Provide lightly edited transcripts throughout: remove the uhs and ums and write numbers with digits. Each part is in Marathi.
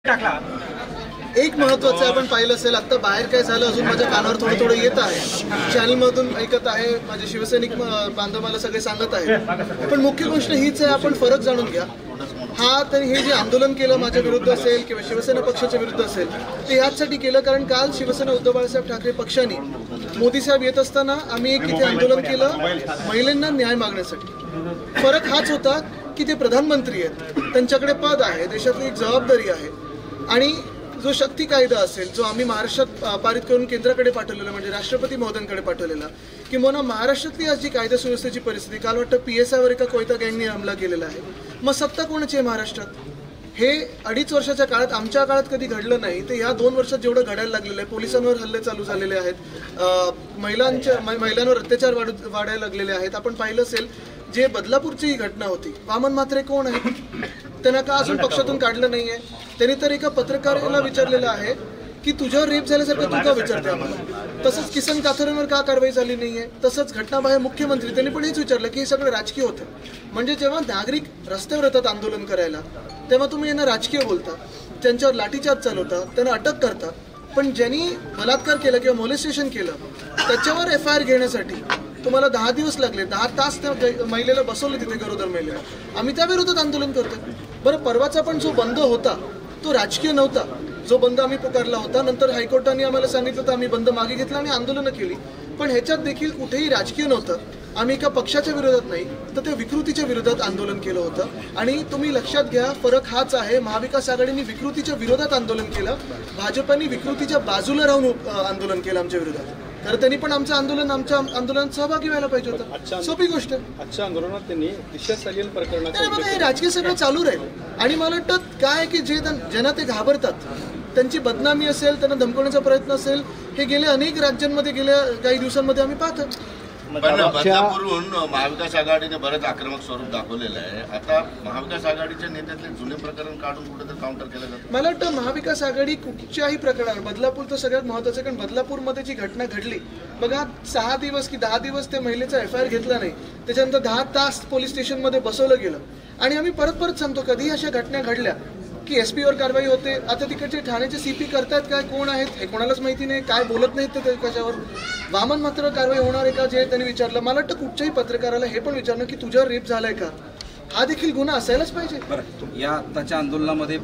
टाकला। एक महत्त्वाचं आपण पाहिलं असेल, आता बाहेर काय झालं अजून माझ्या कानावर थोडं थोडं येत आहे, चॅनलमधून ऐकत आहे, माझे शिवसैनिक बांधव मला सगळे सांगत आहेत. पण मुख्य गोष्ट हीच आहे, आपण फरक जाणून घ्या. हे जे आंदोलन केलं माझ्या विरुद्ध असेल किंवा शिवसेना पक्षाच्या विरुद्ध असेल, ते याचसाठी केलं कारण काल शिवसेना उद्धव बाळासाहेब ठाकरे पक्षाने मोदी साहेब येत असताना आम्ही एक इथे आंदोलन केलं महिलांना न्याय मागण्यासाठी. फरक हाच होता की ते प्रधानमंत्री आहेत, त्यांच्याकडे पद आहे, देशातली एक जबाबदारी आहे. आणि जो शक्ती कायदा असेल, जो आम्ही महाराष्ट्रात पारित करून केंद्राकडे पाठवलेला, म्हणजे राष्ट्रपती महोदयांकडे पाठवलेला, किंवा महाराष्ट्रातली आज जी कायदा सुव्यवस्थेची परिस्थिती, काल वाटतं PSI वर एका कोयता गँगने हमला केलेला आहे. मग सत्ता कोणाची आहे महाराष्ट्रात? हे 2.5 वर्षाच्या काळात, आमच्या काळात कधी घडलं नाही, ते ह्या 2 वर्षात जेवढं घडायला लागलेलं आहे. पोलिसांवर हल्ले चालू झालेले आहेत, महिलांवर अत्याचार वाढायला लागलेले आहेत. आपण पाहिलं असेल, जे बदलापूरची ही घटना होती, वामन म्हात्रे कोण आहे? त्यांना का अजून पक्षातून काढलं नाहीये? त्यांनी तर एका पत्रकाराला विचारलेलं आहे की तुझ्यावर रेप झाल्यासारखं तू का विचारते आम्हाला? तसंच किसन काथोरेंवर का कारवाई झाली नाहीये? तसंच घटनाबाह्य मुख्यमंत्री त्यांनी पण हेच विचारलं की हे सगळं राजकीय होतं. म्हणजे जेव्हा नागरिक रस्त्यावर येतात आंदोलन करायला, तेव्हा तुम्ही यांना राजकीय बोलता, त्यांच्यावर लाठीचार्ज चालवता, त्यांना अटक करता. पण ज्यांनी बलात्कार केला किंवा मोलेस्टेशन केलं, त्याच्यावर FIR घेण्यासाठी तुम्हाला 10 दिवस लागले, 10 तास त्या महिलेला बसवलं तिथे, गरोदर महिलेला. आम्ही त्या विरोधात आंदोलन करतो. बरं, परवाचा पण जो बंद होता तो राजकीय नव्हता. जो बंद आम्ही पुकारला होता, नंतर हायकोर्टाने आम्हाला सांगितलं तर आम्ही बंद मागे घेतला आणि आंदोलनं केली. पण ह्याच्यात देखील कुठेही राजकीय नव्हतं. आम्ही एका पक्षाच्या विरोधात नाही, तर त्या विकृतीच्या विरोधात आंदोलन केलं होतं. आणि तुम्ही लक्षात घ्या, फरक हाच आहे, महाविकास आघाडीने विकृतीच्या विरोधात आंदोलन केलं, भाजपाने विकृतीच्या बाजूला राहून आंदोलन केलं आमच्या विरोधात. तर त्यांनी पण आमच्या आंदोलनात सहभागी व्हायला पाहिजे होतं. सोपी गोष्ट. आजच्या आंदोलनात त्यांनी दिशा सालील प्रकरणात हे राजकीय सगळं चालू राहील. आणि मला वाटतं काय की ज्यांना ते घाबरतात, त्यांची बदनामी असेल, त्यांना धमकवण्याचा प्रयत्न असेल, हे गेल्या अनेक राज्यांमध्ये गेल्या काही दिवसांमध्ये आम्ही पाहतो. पण बदलापूरहून महाविकास आघाडीने बरंच आक्रमक स्वरूप दाखवलेलं आहे. आता महाविकास आघाडीच्या नेत्यातले जुने प्रकरण काढून कुठेतरी काउंटर केलं जातं. मला वाटतं महाविकास आघाडी कुठच्याही प्रकरणावर, बदलापूर तर सगळ्यात महत्त्वाचं, कारण बदलापूरमध्ये जी घटना घडली बघा, 6 दिवस की 10 दिवस त्या महिलेचा FIR घेतला नाही, त्याच्यानंतर 10 तास पोलीस स्टेशनमध्ये बसवलं गेलं. आणि आम्ही परत परत सांगतो, कधीही अशा घटना घडल्या की SP वर कारवाई होते. आता तिकडचे ठाण्याचे CP करतात काय, कोण आहेत हे कोणालाच माहिती नाही, काय बोलत नाहीत ते कशावर. वामन मात्र कारवाई होणार आहे का, जे त्यांनी विचारलं. मला वाटतं कुठच्याही पत्रकाराला हे पण विचारणं की तुझ्यावर रेप झालाय का, हा देखील गुन्हा असायलाच पाहिजे. या आताच्या आंदोलनामध्ये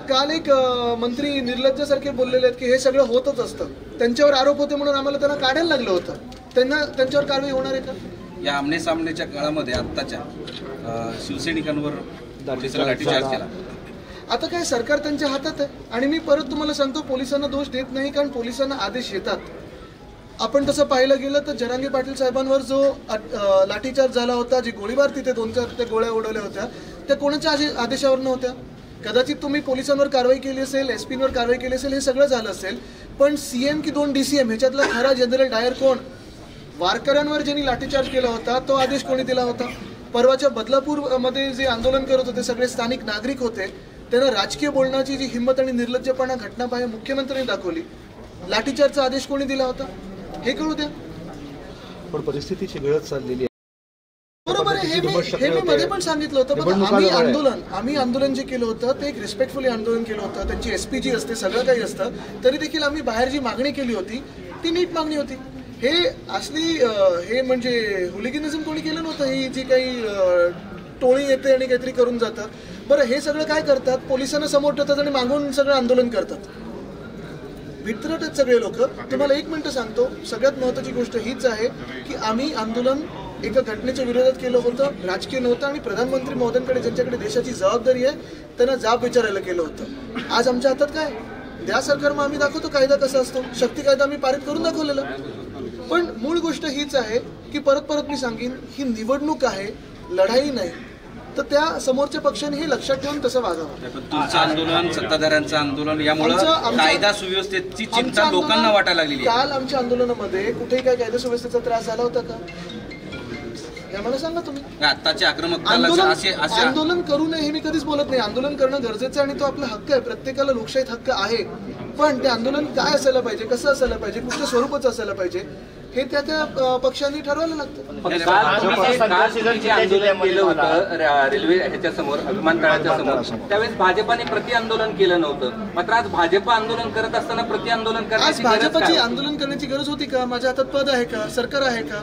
काल एक मंत्री निर्लज्जासारखे बोललेले आहेत की हे सगळं होतच असतं, त्यांच्यावर आरोप होते म्हणून आम्हाला त्यांना काढायला लागलं होतं. त्यांच्यावर कारवाई होणार आहे का? या आमने सामनेच्या काळामध्ये आत्ताच्या शिवसैनिकांवर लाठीचार्ज केला. आता काय, सरकार त्यांच्या हातात आहे. आणि मी परत तुम्हाला सांगतो, पोलिसांना दोष देत नाही, कारण पोलिसांना आदेश येतात. आपण तसं पाहायला गेलं तर जरांगे पाटील साहेबांवर जो लाठीचार्ज झाला होता, जी गोळीबार तिथे 2-4 गोळ्या उडवल्या होत्या, त्या कोणाच्या आदेशावर नव्हत्या. कदाचित तुम्ही पोलिसांवर कारवाई केली असेल, SPवर कारवाई केली असेल, हे सगळं झालं असेल, पण CM की 2 DCM ह्याच्यातला खरा जनरल डायर कोण? वारकऱ्यांवर ज्यांनी लाठीचार्ज केला होता तो आदेश कोणी दिला होता? परवाच्या बदलापूरमध्ये जे आंदोलन करत होते सगळे स्थानिक नागरिक होते, त्यांना राजकीय बोलण्याची जी हिंमत आणि निर्लज्जपणा घटनाबाह्य मुख्यमंत्र्यांनी दाखवली. लाठीचार्जचा आदेश कोणी दिला होता हे कळू द्या. पण परिस्थितीची गळत चाललेली आहे. बरोबर आहे, हे मी मध्ये पण सांगितलं होतं. आम्ही आंदोलन जे केलं होतं ते एक रिस्पेक्टफुली आंदोलन केलं होतं. त्यांची SP जी असते, सगळं काही असतं, तरी देखील आम्ही बाहेर जी मागणी केली होती ती नीट मागणी होती. हे असली हे म्हणजे हुलिगनिझम कोणी केलं नव्हतं. ही जी काही टोळी येते आणि काहीतरी करून जातात. बरं, हे सगळं काय करतात, पोलिसांना समोर ठेवतात आणि मागून सगळं आंदोलन करतात. भित्रट आहेत सगळे लोक. तुम्हाला 1 मिनिट सांगतो, सगळ्यात महत्त्वाची गोष्ट हीच आहे की आम्ही आंदोलन एका घटनेच्या विरोधात केलं होतं, राजकीय नव्हतं. आणि प्रधानमंत्री महोदयांकडे, ज्यांच्याकडे देशाची जबाबदारी आहे, त्यांना जाब विचारायला केलं होतं. आज आमच्या हातात काय द्या सरकार, मग आम्ही दाखवतो कायदा कसा असतो. शक्ती कायदा आम्ही पारित करून दाखवलेला. पण मूळ गोष्ट हीच आहे की परत मी सांगेन, ही निवडणूक आहे, लढाई नाही. तर त्या समोरच्या पक्षाने हे लक्षात ठेवून तसं वागावं. तुमचं आंदोलन, सत्ताधाऱ्यांचं आंदोलन, यामुळे कायदा सुव्यवस्थेची चिंता लोकांना वाटायला लागलेली. काल आमच्या आंदोलनामध्ये कुठेही काय कायदा सुव्यवस्थेचा त्रास झाला होता का, हे मला सांगा तुम्ही. आताचे आक्रमक आंदोलन करू नये हे मी कधीच बोलत नाही. आंदोलन करणं गरजेचं आहे आणि तो आपला हक्क आहे. प्रत्येकाला लोकशाहीत हक्क आहे. पण ते आंदोलन काय असायला पाहिजे, कसं असायला पाहिजे, कुठल्या स्वरूपाचं असायला पाहिजे, हे त्या त्या पक्षांनी ठरवायला लागतं. पण काल तुम्ही जे आंदोलन केलं होतं रेल्वे ह्याच्या समोर, विमानतळाच्या समोर, त्यावेळेस भाजपाने प्रति आंदोलन केलं नव्हतं. मात्र आज भाजप आंदोलन करत असताना प्रति आंदोलन आज करण्याची गरज भाजपची काय? आंदोलन करण्याची गरज होती का? माझ्या हातात पद आहे का? सरकार आहे का?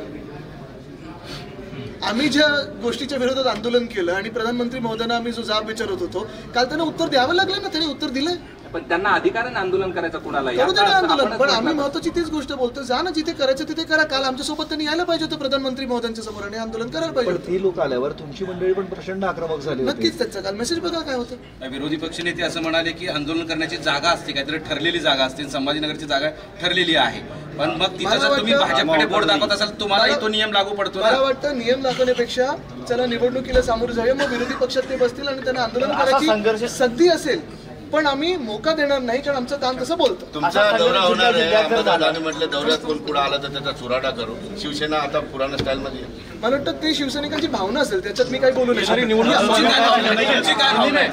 आम्ही ज्या गोष्टीच्या विरोधात आंदोलन केलं आणि प्रधानमंत्री महोदयांना आम्ही जो जाब विचारत होतो, काल त्यांना उत्तर द्यावं लागलं ना, त्यांनी उत्तर दिलंय. पण त्यांना अधिकाराने आंदोलन करायचं कुणाला? करू दे ना आंदोलन, पण आम्ही महत्वाची तीच गोष्ट बोलतो, जा ना जिथे करायचं तिथे करा. काल आमच्यासोबत त्यांनी यायला पाहिजे होतं प्रधानमंत्री महोदयांच्या समोर आणि आंदोलन करायला पाहिजे पण होतं. ती लोक आल्यावर तुमची मंडळी पण प्रचंड आक्रमक झाली होती. नक्कीच त्याचा काल मेसेज बघा काय होतं. विरोधी पक्षनेते असं म्हणाले की आंदोलन करण्याची जागा असते, काहीतरी ठरलेली जागा असते, संभाजीनगरची जागा ठरलेली आहे. पण मग तिथं जर तुम्ही भाजपकडे बोट दाखवत असाल, तुम्हालाही तो नियम लागू पडतो. मला वाटतं नियम दाखवण्यापेक्षा चला निवडणुकीला सामोरे जाऊया, मग विरोधी पक्षात ते बसतील आणि त्यांना आंदोलन करायची संधी असेल, पण आम्ही मोका देणार नाही, कारण आमचं काम तसं बोलतं. तुमचा दौरा होणार आहे, अंबादास म्हटलं दौऱ्यात कोण पुढे आला तर त्याचा चुराडा करू. शिवसेना आता पुराणा स्टाईल मध्ये मला वाटतं ते शिवसैनिकांची भावना असेल, त्याच्यात मी काही बोलू नाही. तुमची काय भावना आहे?